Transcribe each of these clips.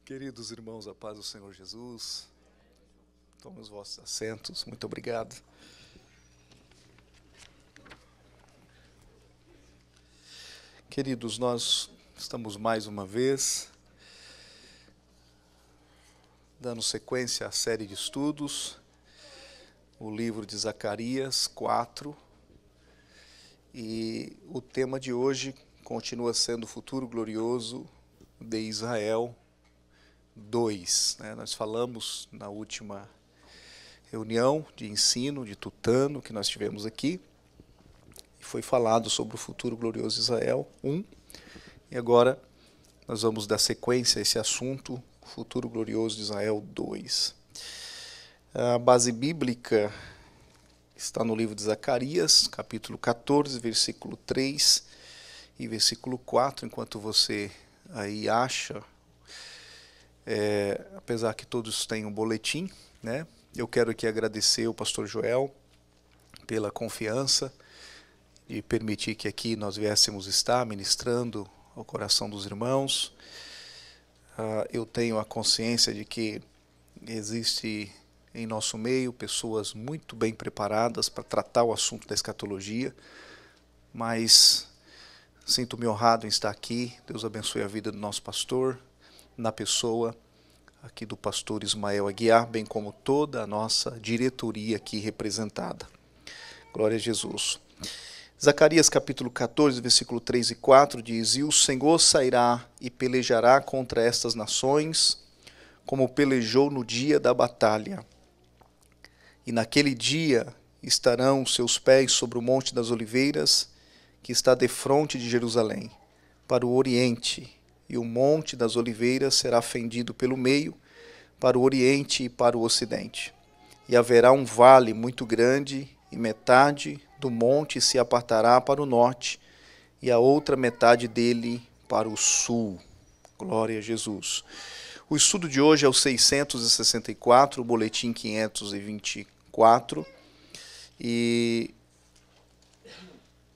Queridos irmãos, a paz do Senhor Jesus, tomem os vossos assentos, muito obrigado. Queridos, nós estamos mais uma vez dando sequência à série de estudos, o livro de Zacarias 4, e o tema de hoje continua sendo o futuro glorioso de Israel 2. Nós falamos na última reunião de ensino de Tutano que nós tivemos aqui, e foi falado sobre o futuro glorioso de Israel 1, e agora nós vamos dar sequência a esse assunto, o futuro glorioso de Israel 2. A base bíblica está no livro de Zacarias, capítulo 14, versículo 3 e versículo 4, enquanto você aí acha. Apesar que todos têm um boletim, né? Eu quero aqui agradecer ao pastor Joel pela confiança de permitir que aqui nós viéssemos estar ministrando ao coração dos irmãos. Eu tenho a consciência de que existe em nosso meio pessoas muito bem preparadas para tratar o assunto da escatologia, mas sinto-me honrado em estar aqui. Deus abençoe a vida do nosso pastor, na pessoa aqui do pastor Ismael Aguiar, bem como toda a nossa diretoria aqui representada. Glória a Jesus. Zacarias capítulo 14, versículo 3 e 4 diz: E o Senhor sairá e pelejará contra estas nações, como pelejou no dia da batalha. E naquele dia estarão seus pés sobre o Monte das Oliveiras, que está defronte de Jerusalém, para o oriente, e o Monte das Oliveiras será fendido pelo meio, para o oriente e para o ocidente. E haverá um vale muito grande, e metade do monte se apartará para o norte, e a outra metade dele para o sul. Glória a Jesus. O estudo de hoje é o 664, o boletim 524, e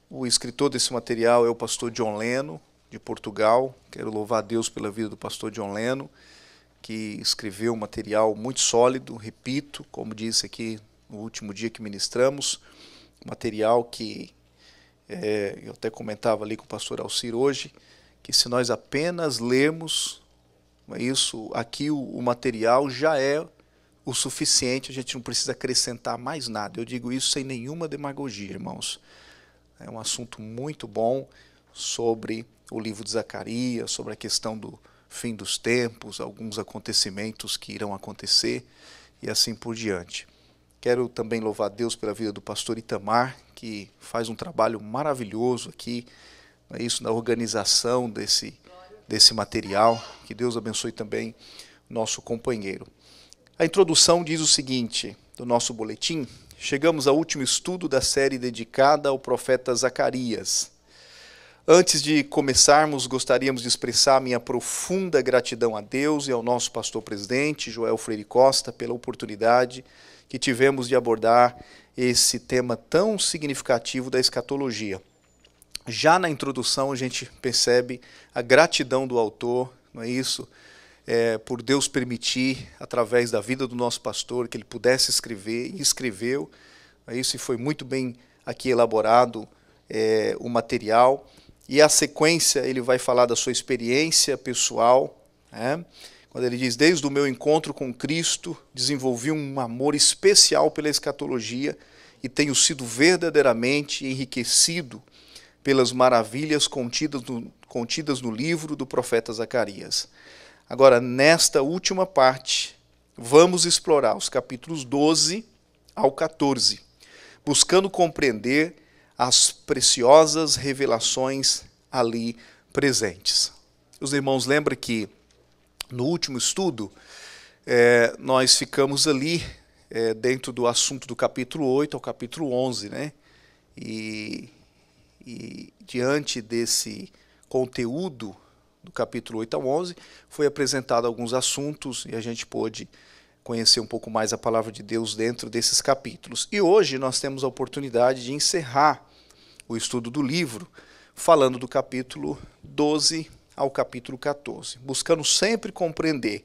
o escritor desse material é o pastor John Leno, de Portugal. Quero louvar a Deus pela vida do pastor John Leno, que escreveu um material muito sólido, repito, como disse aqui no último dia que ministramos, material que eu até comentava ali com o pastor Alcir hoje, que se nós apenas lermos isso aqui, o material já é o suficiente, a gente não precisa acrescentar mais nada. Eu digo isso sem nenhuma demagogia, irmãos. É um assunto muito bom sobre o livro de Zacarias, sobre a questão do fim dos tempos, alguns acontecimentos que irão acontecer e assim por diante. Quero também louvar a Deus pela vida do pastor Itamar, que faz um trabalho maravilhoso aqui, na organização desse material. Que Deus abençoe também o nosso companheiro. A introdução diz o seguinte, do nosso boletim: chegamos ao último estudo da série dedicada ao profeta Zacarias. Antes de começarmos, gostaríamos de expressar minha profunda gratidão a Deus e ao nosso pastor presidente, Joel Freire Costa, pela oportunidade que tivemos de abordar esse tema tão significativo da escatologia. Já na introdução a gente percebe a gratidão do autor, não é isso? Por Deus permitir, através da vida do nosso pastor, que ele pudesse escrever, e escreveu, não é isso? E foi muito bem aqui elaborado o material. E a sequência ele vai falar da sua experiência pessoal, né? Quando ele diz: desde o meu encontro com Cristo, desenvolvi um amor especial pela escatologia e tenho sido verdadeiramente enriquecido pelas maravilhas contidas no livro do profeta Zacarias. Agora, nesta última parte, vamos explorar os capítulos 12 ao 14, buscando compreender as preciosas revelações ali presentes. Os irmãos lembram que no último estudo nós ficamos ali dentro do assunto do capítulo 8 ao capítulo 11, né? E diante desse conteúdo do capítulo 8 ao 11, foi apresentado alguns assuntos e a gente pôde conhecer um pouco mais a palavra de Deus dentro desses capítulos. E hoje nós temos a oportunidade de encerrar o estudo do livro, falando do capítulo 12 ao capítulo 14, buscando sempre compreender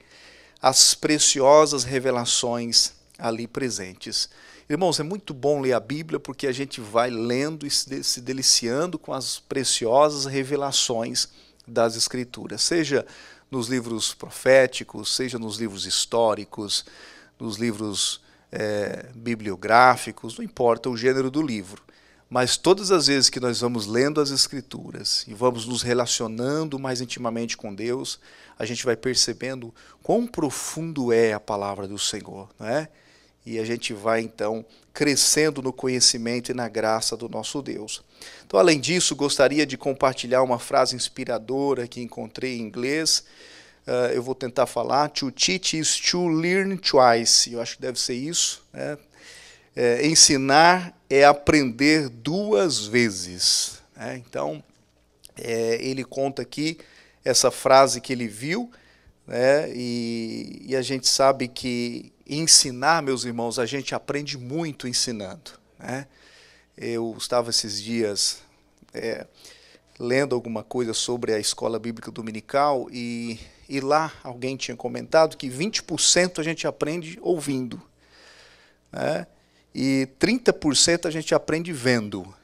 as preciosas revelações ali presentes. Irmãos, é muito bom ler a Bíblia porque a gente vai lendo e se deliciando com as preciosas revelações das Escrituras, seja nos livros proféticos, seja nos livros históricos, nos livros bibliográficos, não importa o gênero do livro. Mas todas as vezes que nós vamos lendo as Escrituras e vamos nos relacionando mais intimamente com Deus, a gente vai percebendo quão profundo é a palavra do Senhor, não é? E a gente vai, então, crescendo no conhecimento e na graça do nosso Deus. Então, além disso, gostaria de compartilhar uma frase inspiradora que encontrei em inglês. Eu vou tentar falar. To teach is to learn twice. Eu acho que deve ser isso, né? Ensinar é aprender duas vezes, né? Então, ele conta aqui essa frase que ele viu, né? E a gente sabe que ensinar, meus irmãos, a gente aprende muito ensinando, né? Eu estava esses dias lendo alguma coisa sobre a escola bíblica dominical e lá alguém tinha comentado que 20% a gente aprende ouvindo, né? E 30% a gente aprende vendo.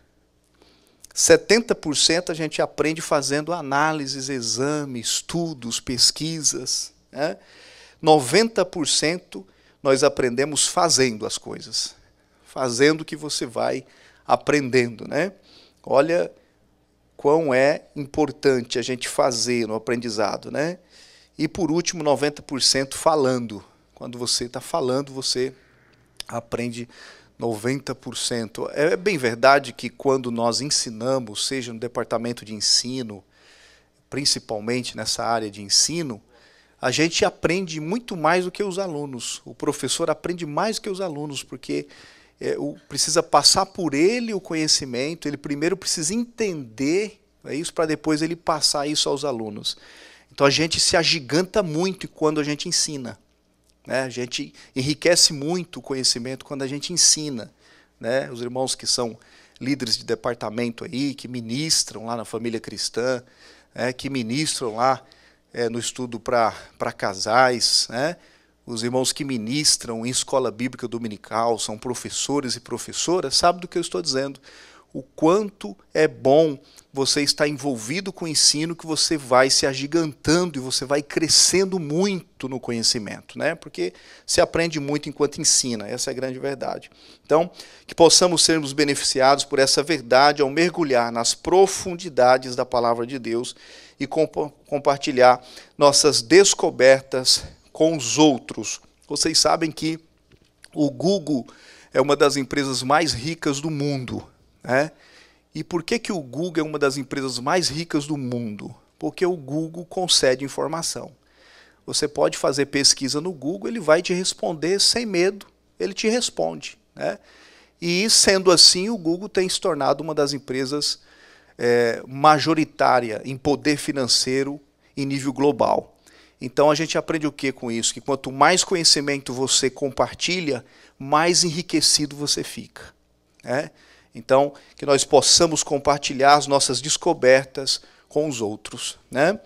70% a gente aprende fazendo análises, exames, estudos, pesquisas, né? 90% nós aprendemos fazendo as coisas. Fazendo o que você vai aprendendo, né? Olha quão é importante a gente fazer no aprendizado, né? E por último, 90% falando. Quando você está falando, você aprende 90%. É bem verdade que quando nós ensinamos, seja no departamento de ensino, principalmente nessa área de ensino, a gente aprende muito mais do que os alunos. O professor aprende mais do que os alunos, porque precisa passar por ele o conhecimento, ele primeiro precisa entender isso para depois ele passar isso aos alunos. Então a gente se agiganta muito quando a gente ensina, né? A gente enriquece muito o conhecimento quando a gente ensina, né? Os irmãos que são líderes de departamento aí, que ministram lá na família cristã, que ministram lá no estudo para casais, né? Os irmãos que ministram em escola bíblica dominical, são professores e professoras, sabem do que eu estou dizendo. O quanto é bom você estar envolvido com o ensino, que você vai se agigantando e você vai crescendo muito no conhecimento, né? Porque se aprende muito enquanto ensina, essa é a grande verdade. Então, que possamos sermos beneficiados por essa verdade ao mergulhar nas profundidades da palavra de Deus e compartilhar nossas descobertas com os outros. Vocês sabem que o Google é uma das empresas mais ricas do mundo, né? E por que o Google é uma das empresas mais ricas do mundo? Porque o Google concede informação. Você pode fazer pesquisa no Google, ele vai te responder sem medo, ele te responde, né? E sendo assim, o Google tem se tornado uma das empresas majoritária em poder financeiro em nível global. Então a gente aprende o que com isso? Que quanto mais conhecimento você compartilha, mais enriquecido você fica, né? Então, que nós possamos compartilhar as nossas descobertas com os outros, né?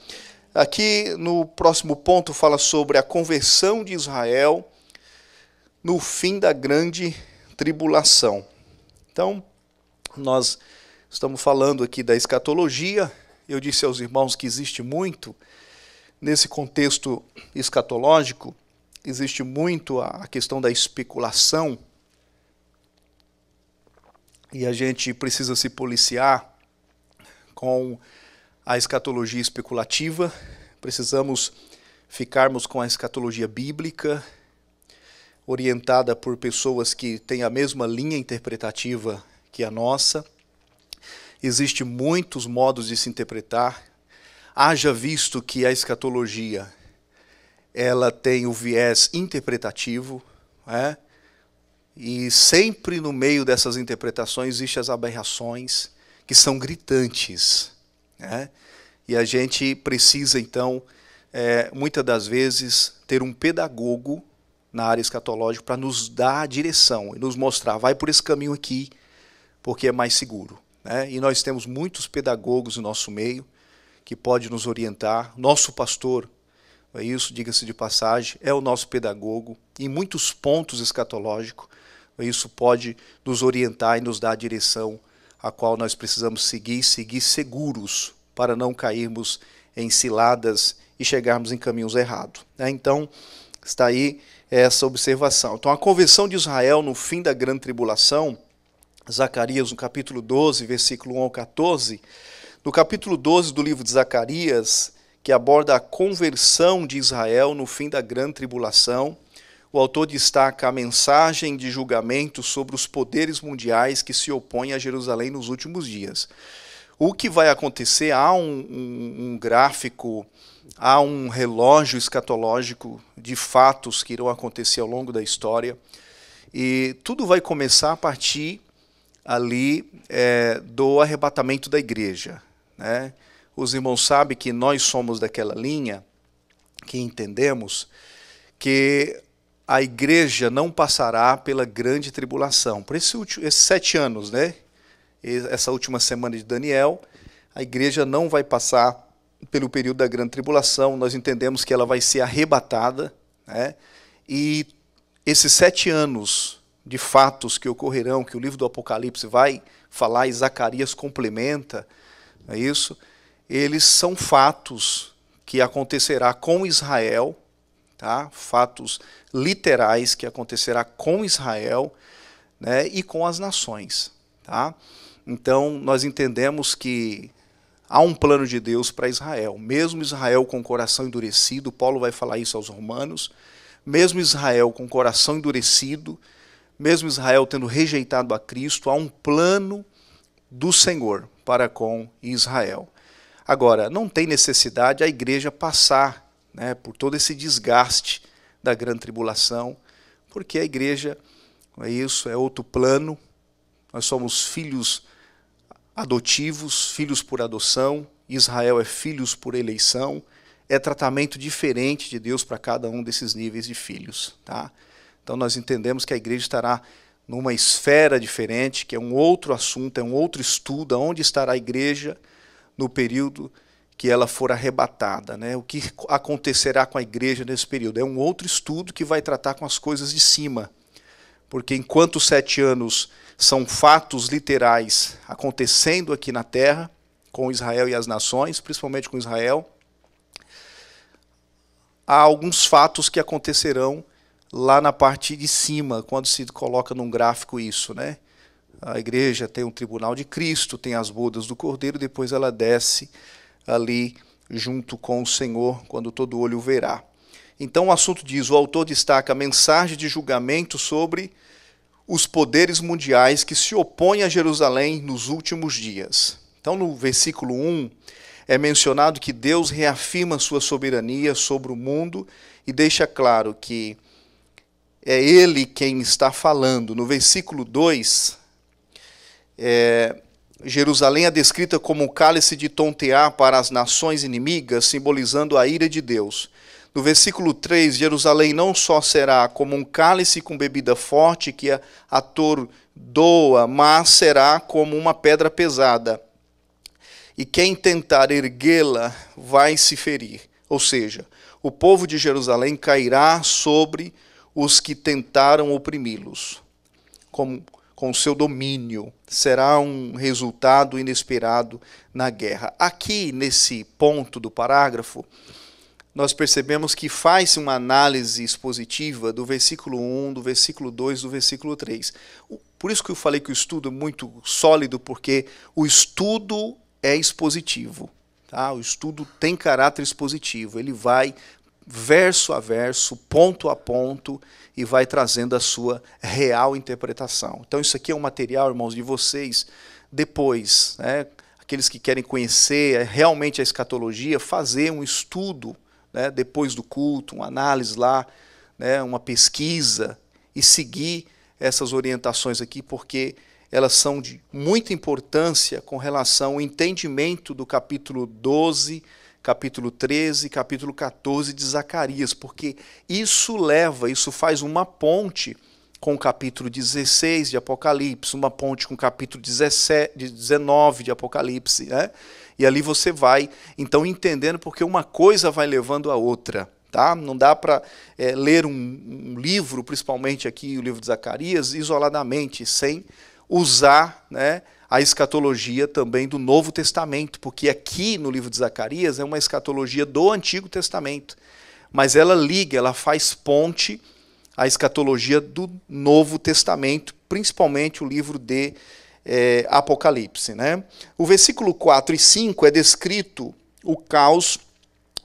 Aqui no próximo ponto fala sobre a conversão de Israel no fim da grande tribulação. Então, nós estamos falando aqui da escatologia. Eu disse aos irmãos que existe muito, nesse contexto escatológico, existe muito a questão da especulação, e a gente precisa se policiar com a escatologia especulativa. Precisamos ficarmos com a escatologia bíblica, orientada por pessoas que têm a mesma linha interpretativa que a nossa. Existem muitos modos de se interpretar. Haja visto que a escatologia ela tem o viés interpretativo, né? E sempre no meio dessas interpretações existem as aberrações que são gritantes, né? E a gente precisa, então, muitas das vezes, ter um pedagogo na área escatológica para nos dar a direção e nos mostrar, vai por esse caminho aqui, porque é mais seguro, né? E nós temos muitos pedagogos no nosso meio que pode nos orientar. Nosso pastor, é isso, diga-se de passagem, é o nosso pedagogo em muitos pontos escatológicos. Isso pode nos orientar e nos dar a direção a qual nós precisamos seguir seguros para não cairmos em ciladas e chegarmos em caminhos errados. Então, está aí essa observação. Então, a conversão de Israel no fim da grande tribulação, Zacarias, no capítulo 12, versículo 1 ao 14, no capítulo 12 do livro de Zacarias, que aborda a conversão de Israel no fim da grande tribulação, o autor destaca a mensagem de julgamento sobre os poderes mundiais que se opõem a Jerusalém nos últimos dias. O que vai acontecer? Há um gráfico, há um relógio escatológico de fatos que irão acontecer ao longo da história, e tudo vai começar a partir ali do arrebatamento da igreja, né? Os irmãos sabem que nós somos daquela linha que entendemos que a igreja não passará pela grande tribulação. Por esses 7 anos, né? Essa última semana de Daniel, a igreja não vai passar pelo período da grande tribulação. Nós entendemos que ela vai ser arrebatada, né? E esses 7 anos de fatos que ocorrerão, que o livro do Apocalipse vai falar e Zacarias complementa, não é isso? Eles são fatos que acontecerá com Israel, tá? Fatos literais que acontecerá com Israel, né? E com as nações, tá? Então, nós entendemos que há um plano de Deus para Israel. Mesmo Israel com o coração endurecido, Paulo vai falar isso aos romanos, mesmo Israel com o coração endurecido, mesmo Israel tendo rejeitado a Cristo, há um plano do Senhor para com Israel. Agora, não tem necessidade a igreja passar, né, por todo esse desgaste da grande tribulação, porque a igreja, isso é outro plano. Nós somos filhos adotivos, filhos por adoção. Israel é filhos por eleição. É tratamento diferente de Deus para cada um desses níveis de filhos, tá? Então nós entendemos que a igreja estará numa esfera diferente, que é um outro assunto, é um outro estudo, onde estará a igreja no período que ela for arrebatada, né? O que acontecerá com a igreja nesse período? É um outro estudo que vai tratar com as coisas de cima, porque enquanto os 7 anos são fatos literais acontecendo aqui na terra, com Israel e as nações, principalmente com Israel, há alguns fatos que acontecerão lá na parte de cima, quando se coloca num gráfico isso, né? A igreja tem um tribunal de Cristo, tem as bodas do Cordeiro, depois ela desce ali junto com o Senhor, quando todo olho o verá. Então o assunto diz, o autor destaca a mensagem de julgamento sobre os poderes mundiais que se opõem a Jerusalém nos últimos dias. Então no versículo 1 é mencionado que Deus reafirma sua soberania sobre o mundo e deixa claro que é Ele quem está falando. No versículo 2, Jerusalém é descrita como um cálice de tontear para as nações inimigas, simbolizando a ira de Deus. No versículo 3, Jerusalém não só será como um cálice com bebida forte que atordoa, mas será como uma pedra pesada. E quem tentar erguê-la vai se ferir. Ou seja, o povo de Jerusalém cairá sobre os que tentaram oprimi-los, com seu domínio. Será um resultado inesperado na guerra. Aqui, nesse ponto do parágrafo, nós percebemos que faz uma análise expositiva do versículo 1, do versículo 2, do versículo 3. Por isso que eu falei que o estudo é muito sólido, porque o estudo é expositivo, tá? O estudo tem caráter expositivo, ele vai verso a verso, ponto a ponto, e vai trazendo a sua real interpretação. Então isso aqui é um material, irmãos, de vocês, depois, né, aqueles que querem conhecer realmente a escatologia, fazer um estudo, né, depois do culto, uma análise lá, né, uma pesquisa, e seguir essas orientações aqui, porque elas são de muita importância com relação ao entendimento do capítulo 12, capítulo 13, capítulo 14 de Zacarias, porque isso faz uma ponte com o capítulo 16 de Apocalipse, uma ponte com o capítulo 19 de Apocalipse, né? E ali você vai, então, entendendo porque uma coisa vai levando a outra. Tá? Não dá para ler um livro, principalmente aqui o livro de Zacarias, isoladamente, sem usar, né, a escatologia também do Novo Testamento, porque aqui no livro de Zacarias é uma escatologia do Antigo Testamento, mas ela liga, ela faz ponte à escatologia do Novo Testamento, principalmente o livro de Apocalipse. Né? O versículo 4 e 5 é descrito o caos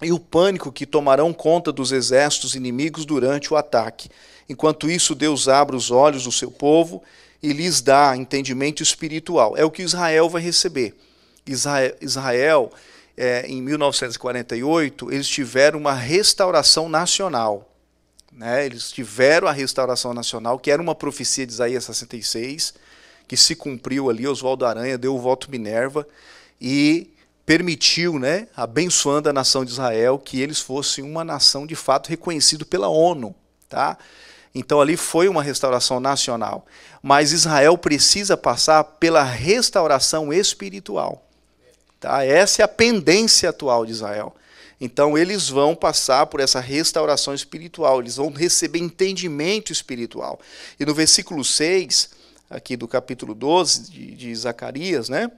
e o pânico que tomarão conta dos exércitos inimigos durante o ataque. Enquanto isso, Deus abre os olhos do seu povo e lhes dá entendimento espiritual. É o que Israel vai receber. Israel, em 1948, eles tiveram uma restauração nacional. Né? Eles tiveram a restauração nacional, que era uma profecia de Isaías 66, que se cumpriu ali. Oswaldo Aranha deu o voto Minerva e permitiu, né, abençoando a nação de Israel, que eles fossem uma nação de fato reconhecida pela ONU. Tá? Então ali foi uma restauração nacional. Mas Israel precisa passar pela restauração espiritual. Tá? Essa é a pendência atual de Israel. Então eles vão passar por essa restauração espiritual, eles vão receber entendimento espiritual. E no versículo 6, aqui do capítulo 12 de Zacarias, né,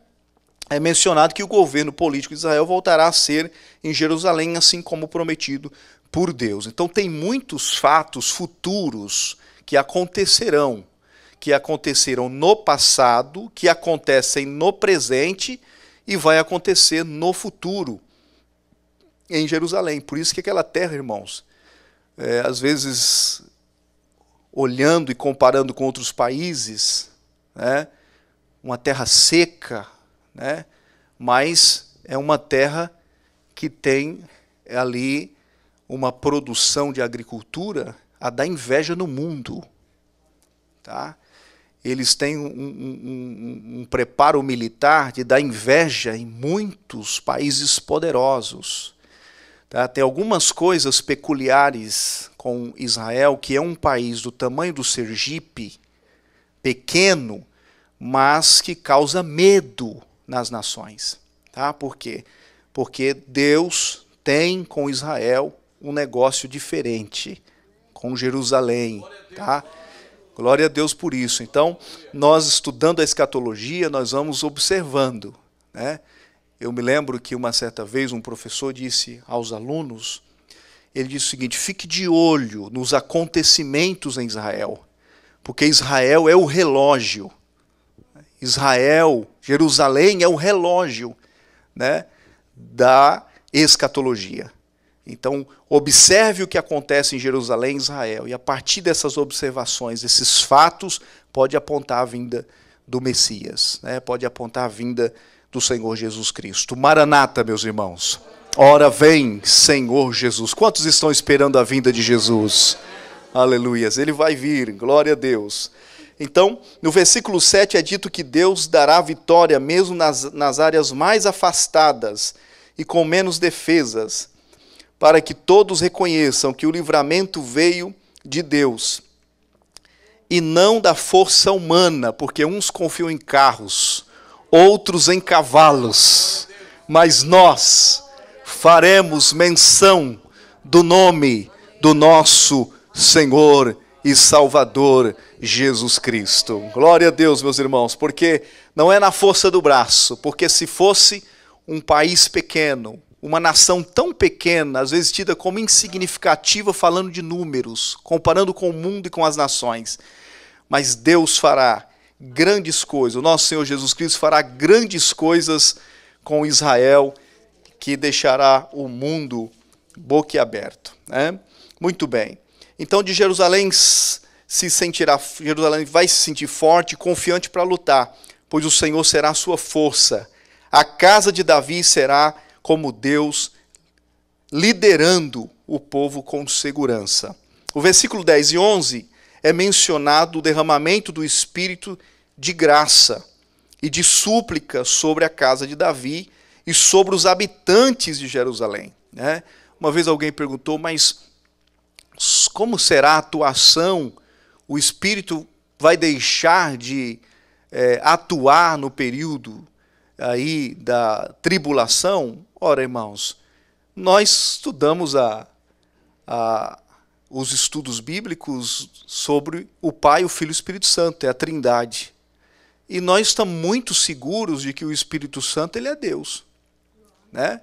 é mencionado que o governo político de Israel voltará a ser em Jerusalém, assim como prometido por Deus. Então tem muitos fatos futuros que acontecerão no passado, que acontecem no presente e vai acontecer no futuro em Jerusalém. Por isso que aquela terra, irmãos, às vezes olhando e comparando com outros países, né, uma terra seca, né, mas é uma terra que tem ali uma produção de agricultura a dar inveja no mundo. Tá? Eles têm um preparo militar de dar inveja em muitos países poderosos. Tá? Tem algumas coisas peculiares com Israel, que é um país do tamanho do Sergipe, pequeno, mas que causa medo nas nações. Tá? Por quê? Porque Deus tem com Israel um negócio diferente, com Jerusalém. Tá? Glória a Deus por isso. Então, nós estudando a escatologia, nós vamos observando. Né? Eu me lembro que uma certa vez um professor disse aos alunos, ele disse o seguinte: fique de olho nos acontecimentos em Israel, porque Israel é o relógio. Israel, Jerusalém é o relógio, né, da escatologia. Então, observe o que acontece em Jerusalém e Israel, e a partir dessas observações, esses fatos, pode apontar a vinda do Messias, né, pode apontar a vinda do Senhor Jesus Cristo. Maranata, meus irmãos. Ora vem, Senhor Jesus. Quantos estão esperando a vinda de Jesus? Aleluias. Ele vai vir, glória a Deus. Então, no versículo 7 é dito que Deus dará vitória mesmo nas áreas mais afastadas e com menos defesas, para que todos reconheçam que o livramento veio de Deus e não da força humana, porque uns confiam em carros, outros em cavalos, mas nós faremos menção do nome do nosso Senhor e Salvador Jesus Cristo. Glória a Deus, meus irmãos, porque não é na força do braço, porque se fosse um país pequeno, uma nação tão pequena, às vezes tida como insignificativa, falando de números, comparando com o mundo e com as nações, mas Deus fará grandes coisas, o nosso Senhor Jesus Cristo fará grandes coisas com Israel, que deixará o mundo boquiaberto. Né? Muito bem. Então de Jerusalém Jerusalém vai se sentir forte e confiante para lutar, pois o Senhor será a sua força. A casa de Davi será como Deus, liderando o povo com segurança. O versículo 10 e 11 é mencionado o derramamento do Espírito de graça e de súplica sobre a casa de Davi e sobre os habitantes de Jerusalém. Né? Uma vez alguém perguntou, mas como será a atuação? O Espírito vai deixar de atuar no período aí da tribulação, ora, irmãos, nós estudamos os estudos bíblicos sobre o Pai, o Filho e o Espírito Santo, é a Trindade. E nós estamos muito seguros de que o Espírito Santo ele é Deus, né?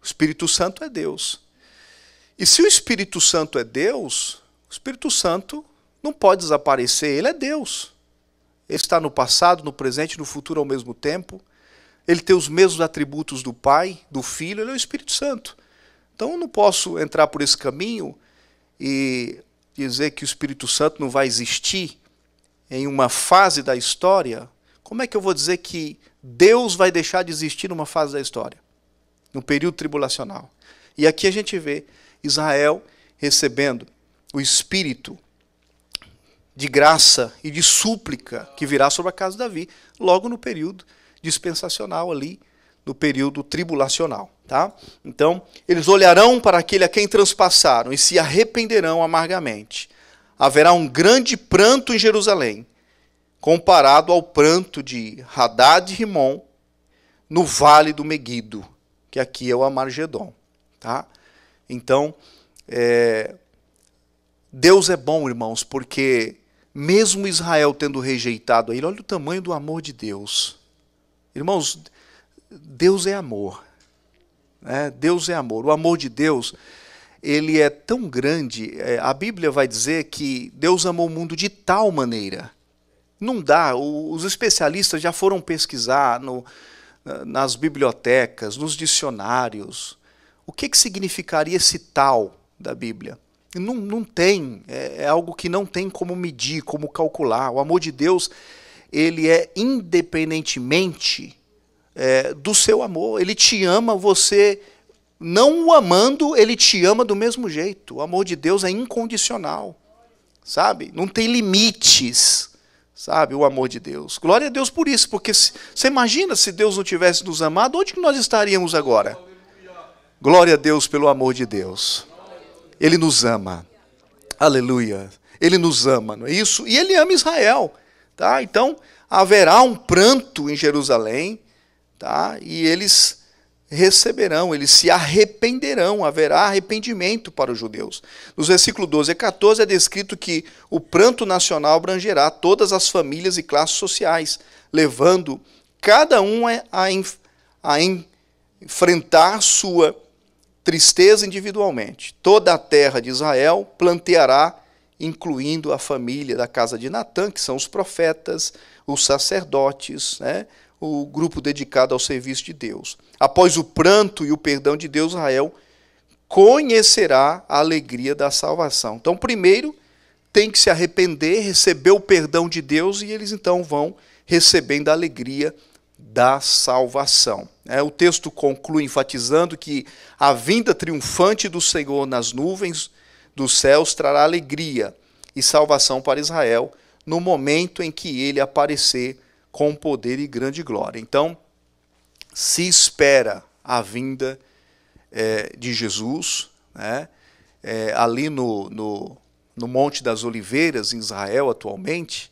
O Espírito Santo é Deus. E se o Espírito Santo é Deus, o Espírito Santo não pode desaparecer, ele é Deus. Ele está no passado, no presente e no futuro ao mesmo tempo. Ele tem os mesmos atributos do Pai, do Filho, ele é o Espírito Santo. Então eu não posso entrar por esse caminho e dizer que o Espírito Santo não vai existir em uma fase da história. Como é que eu vou dizer que Deus vai deixar de existir numa fase da história? No período tribulacional. E aqui a gente vê Israel recebendo o Espírito de graça e de súplica que virá sobre a casa de Davi, logo no período dispensacional ali, no período tribulacional. Tá? Então, eles olharão para aquele a quem transpassaram e se arrependerão amargamente. Haverá um grande pranto em Jerusalém, comparado ao pranto de Hadad e Rimon, no vale do Meguido, que aqui é o Amargedon. Tá? Então, Deus é bom, irmãos, porque mesmo Israel tendo rejeitado a ele, olha o tamanho do amor de Deus. Irmãos, Deus é amor. Né? Deus é amor. O amor de Deus, ele é tão grande, a Bíblia vai dizer que Deus amou o mundo de tal maneira. Não dá, os especialistas já foram pesquisar nas bibliotecas, nos dicionários, o que significaria esse tal da Bíblia? Não tem, é algo que não tem como medir, como calcular. O amor de Deus, ele é independentemente do seu amor. Ele te ama, você não o amando, ele te ama do mesmo jeito. O amor de Deus é incondicional, sabe? Não tem limites, sabe? O amor de Deus. Glória a Deus por isso, porque você imagina se Deus não tivesse nos amado, onde que nós estaríamos agora? Glória a Deus pelo amor de Deus. Ele nos ama. Aleluia. Ele nos ama, não é isso? E ele ama Israel. Tá? Então, haverá um pranto em Jerusalém, tá? E eles receberão, eles se arrependerão, haverá arrependimento para os judeus. Nos versículos 12 a 14 é descrito que o pranto nacional abrangerá todas as famílias e classes sociais, levando cada um a enfrentar sua tristeza individualmente. Toda a terra de Israel planteará, incluindo a família da casa de Natã, que são os profetas, os sacerdotes, né? O grupo dedicado ao serviço de Deus. Após o pranto e o perdão de Deus, Israel conhecerá a alegria da salvação. Então, primeiro, tem que se arrepender, receber o perdão de Deus, e eles então vão recebendo a alegria da salvação. O texto conclui enfatizando que a vinda triunfante do Senhor nas nuvens dos céus trará alegria e salvação para Israel no momento em que ele aparecer com poder e grande glória. Então, se espera a vinda de Jesus, né? Ali no Monte das Oliveiras, em Israel, atualmente,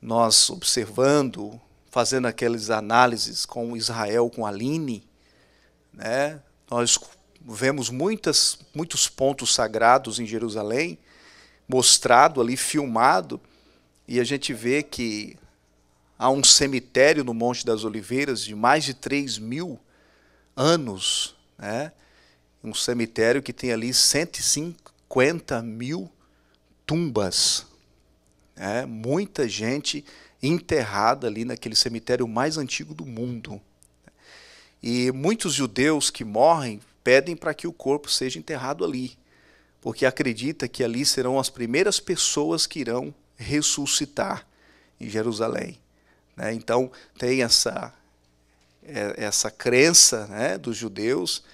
nós observando, fazendo aquelas análises com Israel, com Aline, né? Nós vemos muitos pontos sagrados em Jerusalém, mostrado ali, filmado, e a gente vê que há um cemitério no Monte das Oliveiras de mais de 3.000 anos, né? Um cemitério que tem ali 150.000 tumbas, né? Muita gente enterrada ali naquele cemitério mais antigo do mundo. E muitos judeus que morrem pedem para que o corpo seja enterrado ali, porque acredita que ali serão as primeiras pessoas que irão ressuscitar em Jerusalém. Então, tem essa crença, né, dos judeus,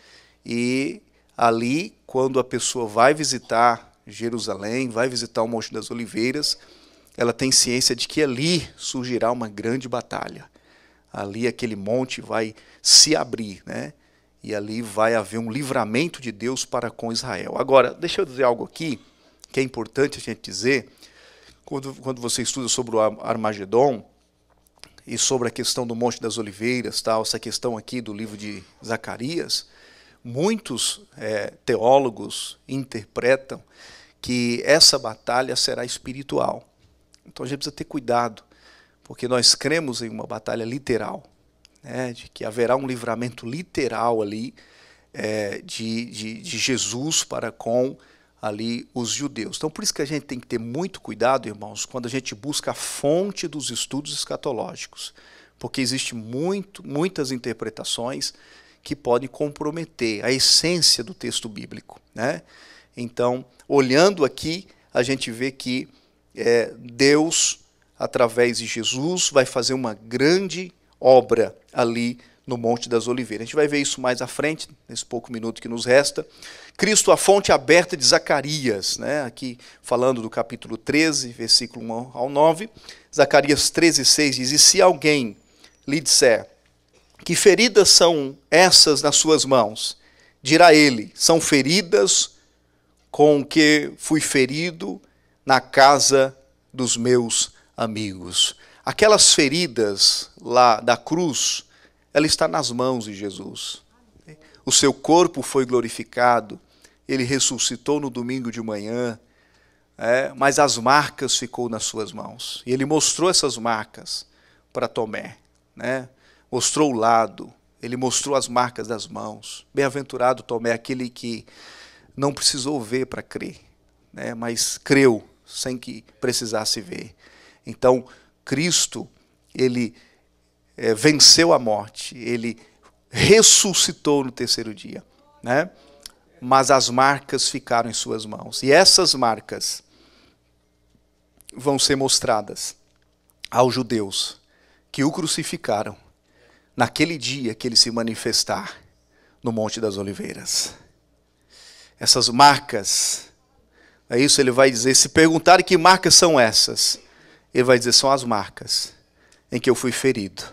e ali, quando a pessoa vai visitar Jerusalém, vai visitar o Monte das Oliveiras, ela tem ciência de que ali surgirá uma grande batalha. Ali aquele monte vai se abrir, né? E ali vai haver um livramento de Deus para com Israel. Agora, deixa eu dizer algo aqui, que é importante a gente dizer, quando você estuda sobre o Armagedon, e sobre a questão do Monte das Oliveiras, tal, essa questão aqui do livro de Zacarias, muitos teólogos interpretam que essa batalha será espiritual. Então a gente precisa ter cuidado, porque nós cremos em uma batalha literal, né, de que haverá um livramento literal ali de Jesus para com ali os judeus. Então por isso que a gente tem que ter muito cuidado, irmãos, quando a gente busca a fonte dos estudos escatológicos, porque existe muitas interpretações que podem comprometer a essência do texto bíblico, né? Então, olhando aqui, a gente vê que Deus, através de Jesus, vai fazer uma grande obra ali no Monte das Oliveiras. A gente vai ver isso mais à frente, nesse pouco minuto que nos resta. Cristo, a fonte aberta de Zacarias, né? Aqui falando do capítulo 13, versículo 1 ao 9. Zacarias 13, 6 diz: e se alguém lhe disser, que feridas são essas nas suas mãos? Dirá ele, são feridas com que fui ferido na casa dos meus amigos. Aquelas feridas lá da cruz, ela está nas mãos de Jesus. O seu corpo foi glorificado, ele ressuscitou no domingo de manhã, mas as marcas ficou nas suas mãos. E ele mostrou essas marcas para Tomé, né? Mostrou o lado, ele mostrou as marcas das mãos. Bem-aventurado Tomé, aquele que não precisou ver para crer, né? Mas creu sem que precisasse ver. Então, Cristo, ele venceu a morte, ele ressuscitou no terceiro dia, né? Mas as marcas ficaram em suas mãos. E essas marcas vão ser mostradas aos judeus que o crucificaram naquele dia que ele se manifestar no Monte das Oliveiras. Essas marcas, é isso, ele vai dizer, se perguntarem que marcas são essas, ele vai dizer, são as marcas em que eu fui ferido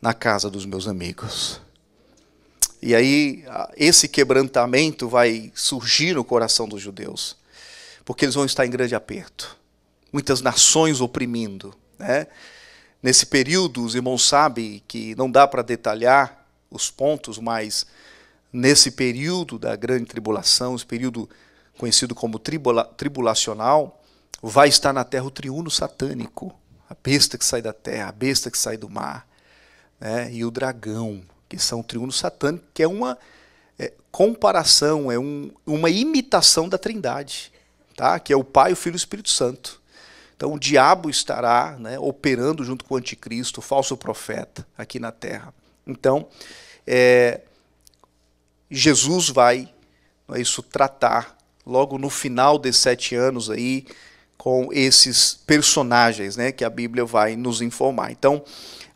na casa dos meus amigos. E aí, esse quebrantamento vai surgir no coração dos judeus, porque eles vão estar em grande aperto. Muitas nações oprimindo, né? Nesse período, os irmãos sabem que não dá para detalhar os pontos, mas nesse período da grande tribulação, esse período conhecido como tribulacional, vai estar na terra o triuno satânico, a besta que sai da terra, a besta que sai do mar, né? E o dragão, que são o triuno satânico, que é uma comparação, uma imitação da Trindade, tá? Que é o Pai, o Filho e o Espírito Santo. Então o diabo estará, né, operando junto com o anticristo, o falso profeta, aqui na terra. Então, Jesus vai, isso, tratar logo no final desses 7 anos aí, com esses personagens, né, que a Bíblia vai nos informar. Então,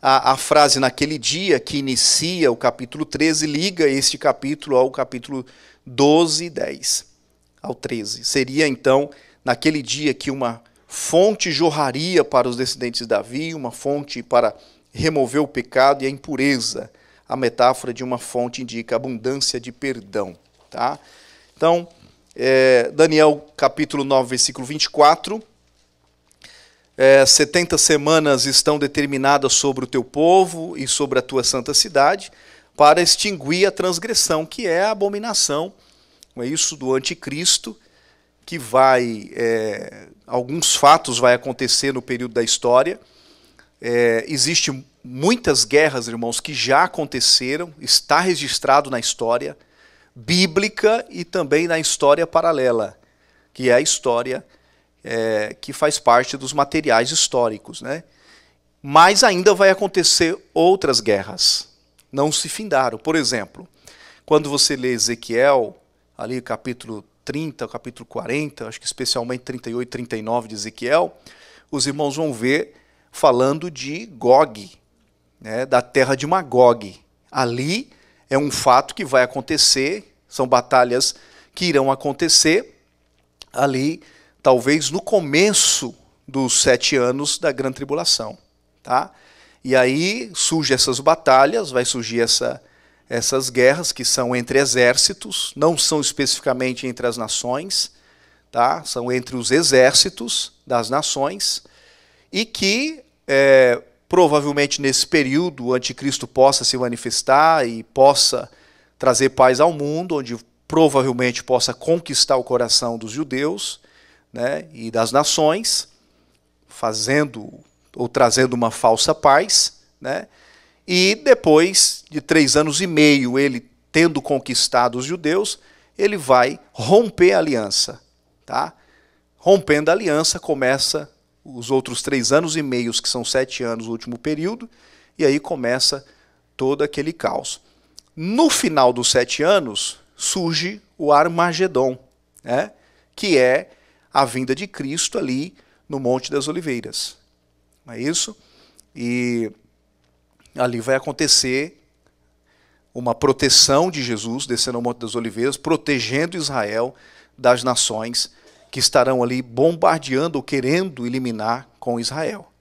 a frase naquele dia, que inicia o capítulo 13, liga este capítulo ao capítulo 12 e 10, ao 13. Seria, então, naquele dia que uma fonte jorraria para os descendentes de Davi, uma fonte para remover o pecado e a impureza. A metáfora de uma fonte indica abundância de perdão. Tá? Então, Daniel capítulo 9, versículo 24. 70 semanas estão determinadas sobre o teu povo e sobre a tua santa cidade, para extinguir a transgressão, que é a abominação, não é isso, do anticristo, que vai, alguns fatos vai acontecer no período da história. Existem muitas guerras, irmãos, que já aconteceram, está registrado na história bíblica e também na história paralela, que é a história que faz parte dos materiais históricos, né? Mas ainda vai acontecer outras guerras, não se findaram. Por exemplo, quando você lê Ezequiel, ali capítulo 30, capítulo 40, acho que especialmente 38 e 39 de Ezequiel, os irmãos vão ver falando de Gog, né, da terra de Magog. Ali é um fato que vai acontecer, são batalhas que irão acontecer ali, talvez no começo dos 7 anos da grande tribulação. Tá? E aí surgem essas batalhas, vai surgir essas guerras que são entre exércitos, não são especificamente entre as nações, tá? São entre os exércitos das nações, e que provavelmente nesse período o anticristo possa se manifestar e possa trazer paz ao mundo, onde provavelmente possa conquistar o coração dos judeus, né, e das nações, fazendo ou trazendo uma falsa paz, né? E depois de 3 anos e meio, ele tendo conquistado os judeus, ele vai romper a aliança. Tá? Rompendo a aliança, começa os outros 3 anos e meio, que são 7 anos, o último período, e aí começa todo aquele caos. No final dos 7 anos, surge o Armagedon, né? Que é a vinda de Cristo ali no Monte das Oliveiras. Não é isso? E ali vai acontecer uma proteção de Jesus, descendo ao Monte das Oliveiras, protegendo Israel das nações que estarão ali bombardeando ou querendo eliminar com Israel.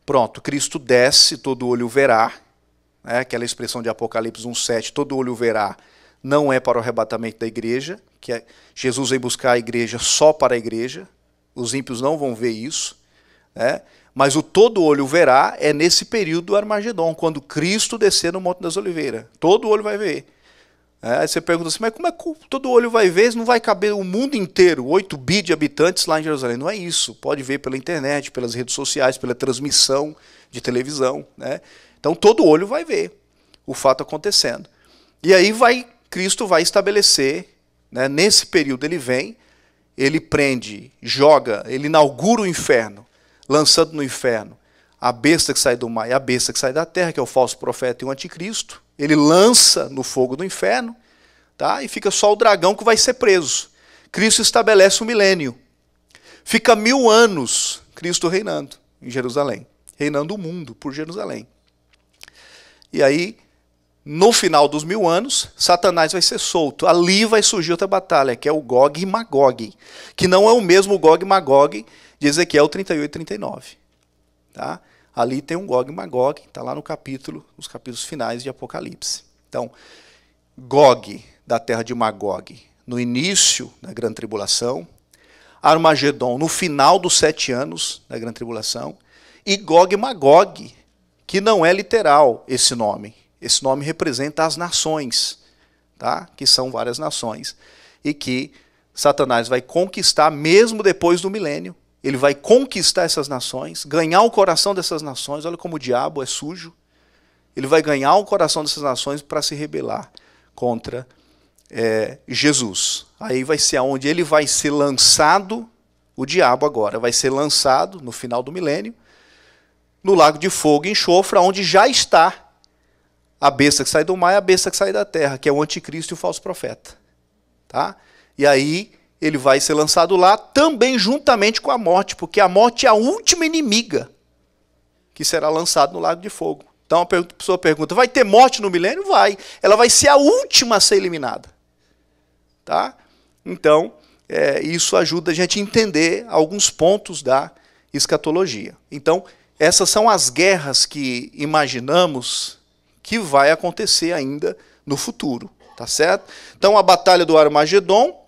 Pronto, Cristo desce, todo olho verá, né? Aquela expressão de Apocalipse 1,7, todo olho verá, não é para o arrebatamento da igreja, que é, Jesus vem buscar a igreja só para a igreja, os ímpios não vão ver isso, né? Mas o todo olho verá é nesse período do Armagedon, quando Cristo descer no Monte das Oliveiras. Todo olho vai ver. Aí você pergunta assim, mas como é que todo olho vai ver? Não vai caber o mundo inteiro, 8 bi de habitantes lá em Jerusalém. Não é isso. Pode ver pela internet, pelas redes sociais, pela transmissão de televisão, né? Então todo olho vai ver o fato acontecendo. E aí Cristo vai estabelecer, né, nesse período ele vem, ele prende, joga, ele inaugura o inferno, lançando no inferno a besta que sai do mar e a besta que sai da terra, que é o falso profeta e o anticristo. Ele lança no fogo do inferno, tá? E fica só o dragão que vai ser preso. Cristo estabelece o milênio. Fica 1000 anos Cristo reinando em Jerusalém, reinando o mundo por Jerusalém. E aí, no final dos 1000 anos, Satanás vai ser solto. Ali vai surgir outra batalha, que é o Gog e Magog, que não é o mesmo Gog e Magog de Ezequiel 38 e 39. Tá? Ali tem um Gog e Magog, está lá nos capítulos finais de Apocalipse. Então, Gog, da terra de Magog, no início da Grande Tribulação, Armagedon, no final dos 7 anos da Grande Tribulação, e Gog e Magog, que não é literal esse nome. Esse nome representa as nações, tá? Que são várias nações, e que Satanás vai conquistar mesmo depois do milênio. Ele vai conquistar essas nações, ganhar o coração dessas nações. Olha como o diabo é sujo. Ele vai ganhar o coração dessas nações para se rebelar contra Jesus. Aí vai ser onde ele vai ser lançado, o diabo agora vai ser lançado no final do milênio, no lago de fogo e enxofre, onde já está a besta que sai do mar e a besta que sai da terra, que é o anticristo e o falso profeta. Tá? E aí ele vai ser lançado lá também juntamente com a morte, porque a morte é a última inimiga que será lançada no lago de fogo. Então a pessoa pergunta, vai ter morte no milênio? Vai. Ela vai ser a última a ser eliminada. Tá? Então, isso ajuda a gente a entender alguns pontos da escatologia. Então, essas são as guerras que imaginamos que vai acontecer ainda no futuro. Tá certo? Então, a batalha do Armagedon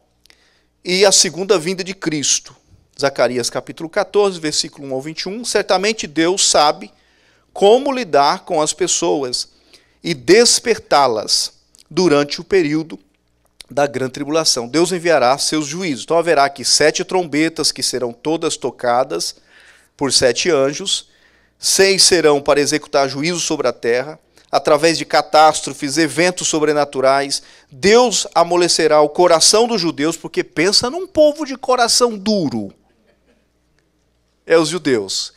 e a segunda vinda de Cristo. Zacarias capítulo 14, versículo 1 ao 21. Certamente Deus sabe como lidar com as pessoas e despertá-las durante o período da grande tribulação. Deus enviará seus juízos. Então haverá aqui 7 trombetas que serão todas tocadas por 7 anjos. 6 serão para executar juízo sobre a terra. Através de catástrofes, eventos sobrenaturais, Deus amolecerá o coração dos judeus, porque pensa num povo de coração duro. É os judeus.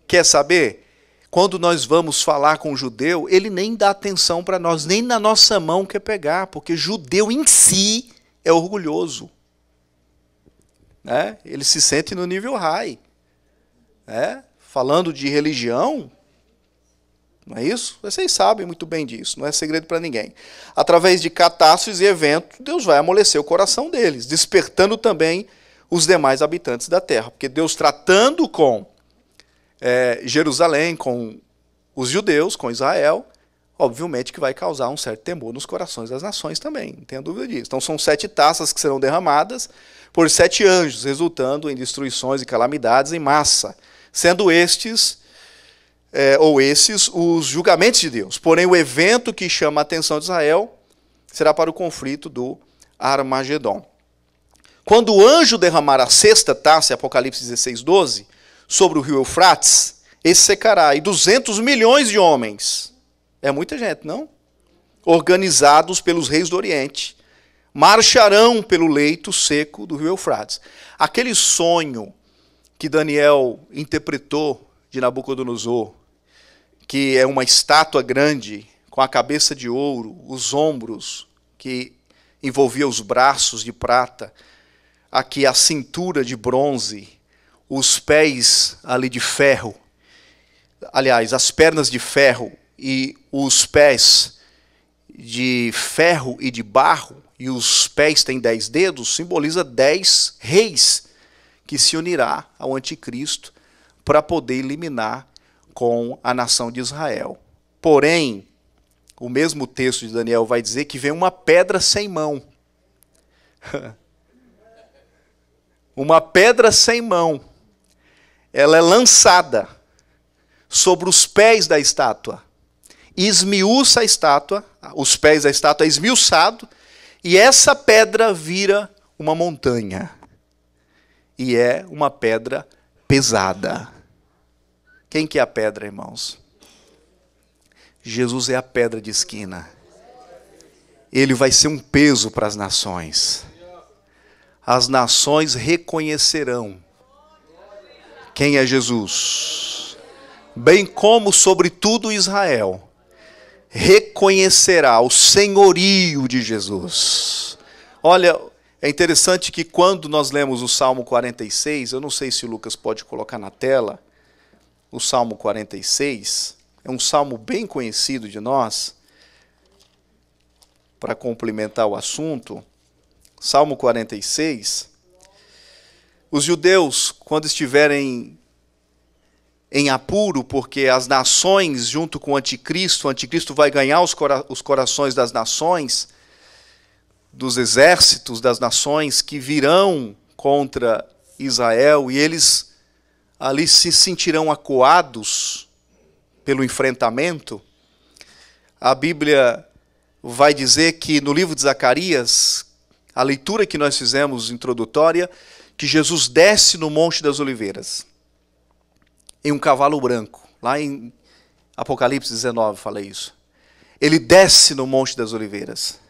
Quer saber? Quando nós vamos falar com o judeu, ele nem dá atenção para nós, nem na nossa mão quer pegar, porque judeu em si é orgulhoso. Né? Ele se sente no nível high. Né? Falando de religião, não é isso? Vocês sabem muito bem disso, não é segredo para ninguém. Através de catástrofes e eventos, Deus vai amolecer o coração deles, despertando também os demais habitantes da terra. Porque Deus tratando com Jerusalém, com os judeus, com Israel, obviamente que vai causar um certo temor nos corações das nações também, não tenha dúvida disso. Então são 7 taças que serão derramadas por 7 anjos, resultando em destruições e calamidades em massa, sendo estes ou esses, os julgamentos de Deus. Porém, o evento que chama a atenção de Israel será para o conflito do Armagedon. Quando o anjo derramar a sexta taça, Apocalipse 16, 12, sobre o rio Eufrates, esse secará, e 200 milhões de homens, é muita gente, não? Organizados pelos reis do Oriente, marcharão pelo leito seco do rio Eufrates. Aquele sonho que Daniel interpretou de Nabucodonosor, que é uma estátua grande, com a cabeça de ouro, os ombros, que envolvia os braços de prata, aqui a cintura de bronze, os pés ali de ferro, aliás, as pernas de ferro e os pés de ferro e de barro, e os pés têm 10 dedos, simboliza 10 reis que se unirá ao anticristo para poder eliminar com a nação de Israel. Porém, o mesmo texto de Daniel vai dizer que vem uma pedra sem mão. Uma pedra sem mão. Ela é lançada sobre os pés da estátua. Esmiuça a estátua, os pés da estátua é esmiuçado, e essa pedra vira uma montanha. E é uma pedra pesada. Quem que é a pedra, irmãos? Jesus é a pedra de esquina. Ele vai ser um peso para as nações. As nações reconhecerão quem é Jesus. Bem como, sobretudo, Israel reconhecerá o senhorio de Jesus. Olha, é interessante que quando nós lemos o Salmo 46, eu não sei se o Lucas pode colocar na tela, o Salmo 46, é um salmo bem conhecido de nós, para complementar o assunto. Salmo 46, os judeus, quando estiverem em apuro, porque as nações, junto com o anticristo vai ganhar os corações das nações, dos exércitos das nações que virão contra Israel, e eles ali se sentirão acuados pelo enfrentamento. A Bíblia vai dizer que no livro de Zacarias, a leitura que nós fizemos introdutória, que Jesus desce no Monte das Oliveiras, em um cavalo branco. Lá em Apocalipse 19 fala isso. Ele desce no Monte das Oliveiras,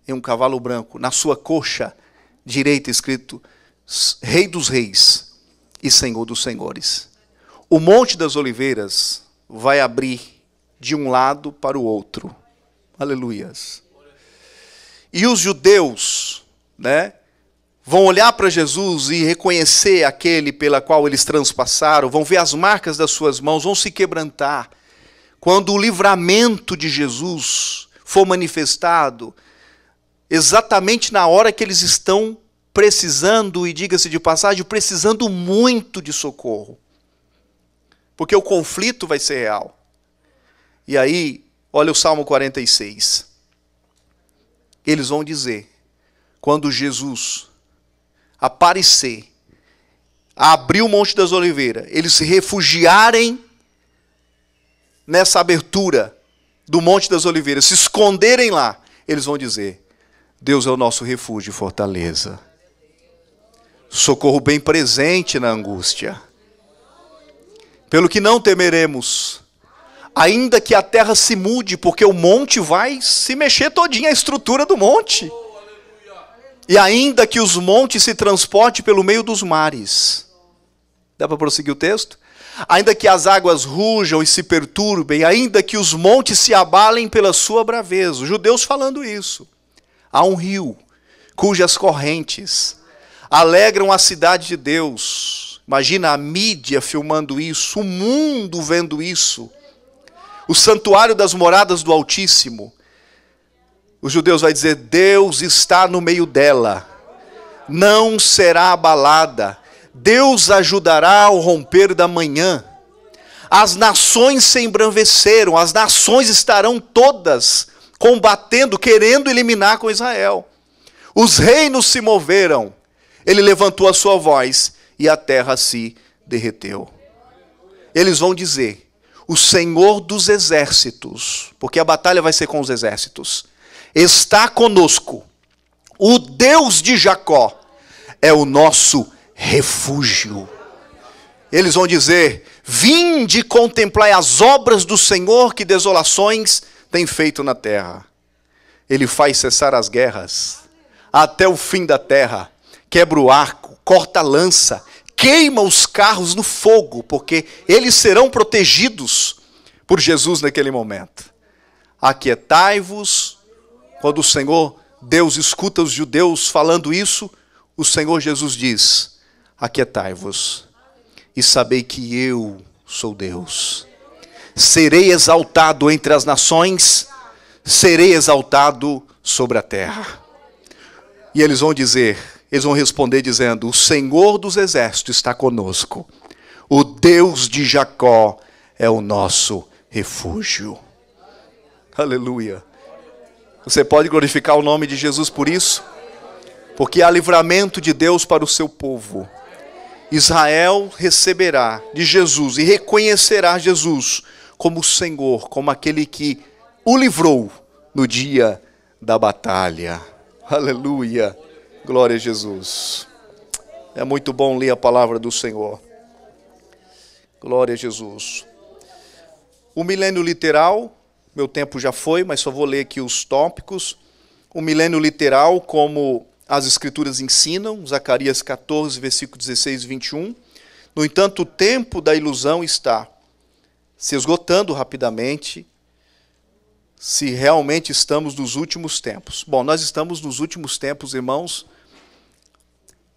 em um cavalo branco, na sua coxa direita escrito Rei dos Reis e Senhor dos Senhores. O Monte das Oliveiras vai abrir de um lado para o outro. Aleluias. E os judeus, vão olhar para Jesus e reconhecer aquele pela qual eles transpassaram, vão ver as marcas das suas mãos, vão se quebrantar. Quando o livramento de Jesus for manifestado, exatamente na hora que eles estão precisando, e diga-se de passagem, precisando muito de socorro. Porque o conflito vai ser real. E aí, olha o Salmo 46. Eles vão dizer, quando Jesus aparecer, abrir o Monte das Oliveiras, eles se refugiarem nessa abertura do Monte das Oliveiras, se esconderem lá, eles vão dizer, Deus é o nosso refúgio e fortaleza. Socorro bem presente na angústia. Pelo que não temeremos, ainda que a terra se mude, porque o monte vai se mexer todinha, a estrutura do monte. E ainda que os montes se transportem pelo meio dos mares. Dá para prosseguir o texto? Ainda que as águas rujam e se perturbem, ainda que os montes se abalem pela sua braveza. Os judeus falando isso. Há um rio, cujas correntes alegram a cidade de Deus. Imagina a mídia filmando isso, o mundo vendo isso. O santuário das moradas do Altíssimo. Os judeus vão dizer, Deus está no meio dela. Não será abalada. Deus ajudará ao romper da manhã. As nações se embranqueceram, as nações estarão todas combatendo, querendo eliminar com Israel. Os reinos se moveram. Ele levantou a sua voz e a terra se derreteu. Eles vão dizer, o Senhor dos exércitos, porque a batalha vai ser com os exércitos, está conosco. O Deus de Jacó é o nosso refúgio. Eles vão dizer: vinde contemplai as obras do Senhor, que desolações tem feito na terra. Ele faz cessar as guerras até o fim da terra, quebra o arco, corta a lança, queima os carros no fogo, porque eles serão protegidos por Jesus naquele momento. Aquietai-vos. Quando o Senhor Deus escuta os judeus falando isso, o Senhor Jesus diz: aquietai-vos e sabei que eu sou Deus. Serei exaltado entre as nações, serei exaltado sobre a terra. E eles vão responder dizendo: o Senhor dos exércitos está conosco. O Deus de Jacó é o nosso refúgio. Aleluia. Você pode glorificar o nome de Jesus por isso? Porque há livramento de Deus para o seu povo. Israel receberá de Jesus e reconhecerá Jesus como o Senhor, como aquele que o livrou no dia da batalha. Aleluia. Glória a Jesus. É muito bom ler a palavra do Senhor. Glória a Jesus. O milênio literal, meu tempo já foi, mas só vou ler aqui os tópicos. O milênio literal, como as Escrituras ensinam, Zacarias 14, versículo 16 e 21. No entanto, o tempo da ilusão está se esgotando rapidamente, se realmente estamos nos últimos tempos. Bom, nós estamos nos últimos tempos, irmãos,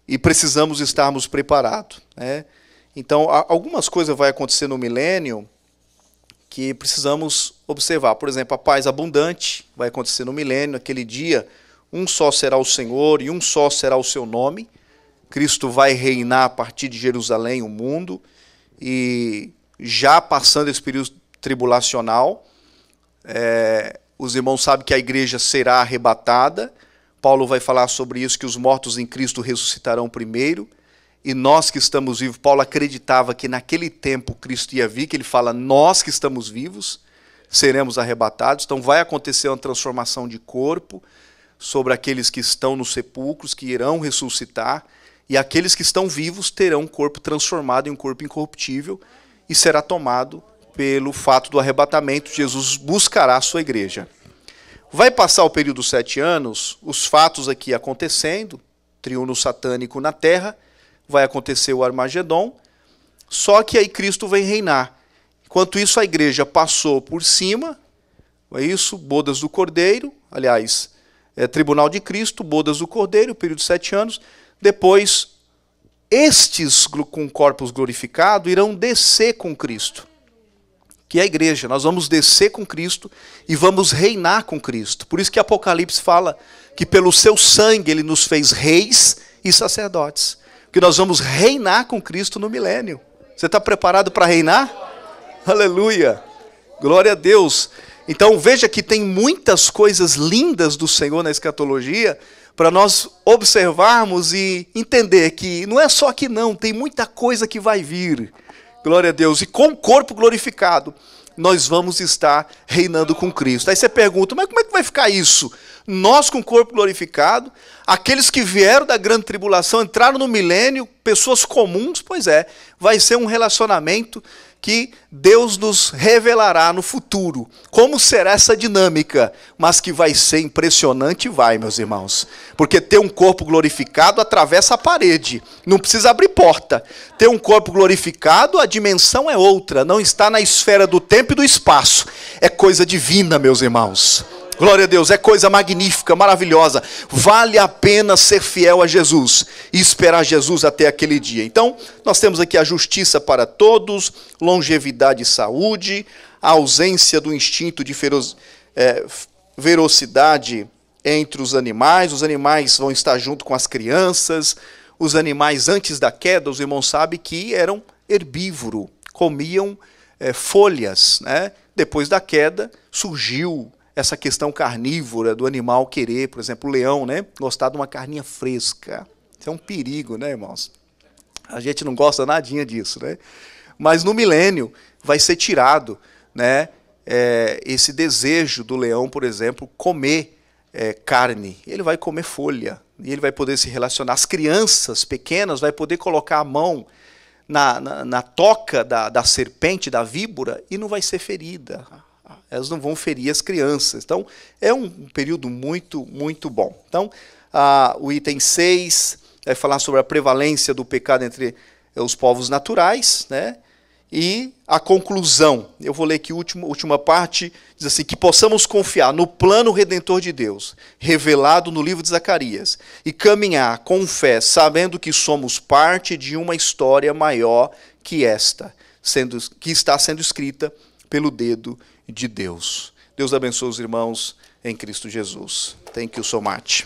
e precisamos estarmos preparados, né? Então, algumas coisas vão acontecer no milênio que precisamos observar. Por exemplo, a paz abundante vai acontecer no milênio. Naquele dia, um só será o Senhor e um só será o seu nome. Cristo vai reinar a partir de Jerusalém, o mundo, e já passando esse período tribulacional, os irmãos sabem que a igreja será arrebatada. Paulo vai falar sobre isso, que os mortos em Cristo ressuscitarão primeiro, e nós que estamos vivos, Paulo acreditava que naquele tempo Cristo ia vir, que ele fala: nós que estamos vivos seremos arrebatados. Então vai acontecer uma transformação de corpo sobre aqueles que estão nos sepulcros, que irão ressuscitar, e aqueles que estão vivos terão um corpo transformado em um corpo incorruptível, e será tomado pelo fato do arrebatamento. Jesus buscará a sua igreja. Vai passar o período 7 anos, os fatos aqui acontecendo, triuno satânico na terra, vai acontecer o Armagedon, só que aí Cristo vem reinar. Enquanto isso, a igreja passou por cima, é isso, bodas do Cordeiro, aliás, tribunal de Cristo, bodas do Cordeiro, período de 7 anos. Depois, estes com corpos glorificados irão descer com Cristo, que é a igreja. Nós vamos descer com Cristo e vamos reinar com Cristo. Por isso que Apocalipse fala que pelo seu sangue ele nos fez reis e sacerdotes, que nós vamos reinar com Cristo no milênio. Você está preparado para reinar? Aleluia! Glória a Deus! Então veja que tem muitas coisas lindas do Senhor na escatologia para nós observarmos e entender que não é só aqui não, tem muita coisa que vai vir. Glória a Deus! E com o corpo glorificado, nós vamos estar reinando com Cristo. Aí você pergunta: mas como é que vai ficar isso? Nós com o corpo glorificado, aqueles que vieram da grande tribulação, entraram no milênio, pessoas comuns, pois é, vai ser um relacionamento que Deus nos revelará no futuro. Como será essa dinâmica? Mas que vai ser impressionante, vai, meus irmãos. Porque ter um corpo glorificado atravessa a parede. Não precisa abrir porta. Ter um corpo glorificado, a dimensão é outra. Não está na esfera do tempo e do espaço. É coisa divina, meus irmãos. Glória a Deus, é coisa magnífica, maravilhosa. Vale a pena ser fiel a Jesus e esperar Jesus até aquele dia. Então, nós temos aqui a justiça para todos, longevidade e saúde, a ausência do instinto de ferocidade entre os animais vão estar junto com as crianças. Os animais antes da queda, os irmãos sabem que eram herbívoros, comiam folhas, né? Depois da queda surgiu essa questão carnívora do animal querer, por exemplo, o leão, né, gostar de uma carninha fresca. Isso é um perigo, né, irmãos? A gente não gosta nadinha disso, né? Mas no milênio vai ser tirado, né, esse desejo do leão, por exemplo, comer carne. Ele vai comer folha e ele vai poder se relacionar. As crianças pequenas vai poder colocar a mão na toca da serpente, da víbora, e não vai ser ferida. Elas não vão ferir as crianças. Então, é um período muito, muito bom. Então, o item 6 vai falar sobre a prevalência do pecado entre os povos naturais, né? E a conclusão, eu vou ler aqui a última parte, diz assim, que possamos confiar no plano redentor de Deus, revelado no livro de Zacarias, e caminhar com fé, sabendo que somos parte de uma história maior que esta, que está sendo escrita pelo dedo de Deus. Deus abençoe os irmãos em Cristo Jesus. Thank you so much.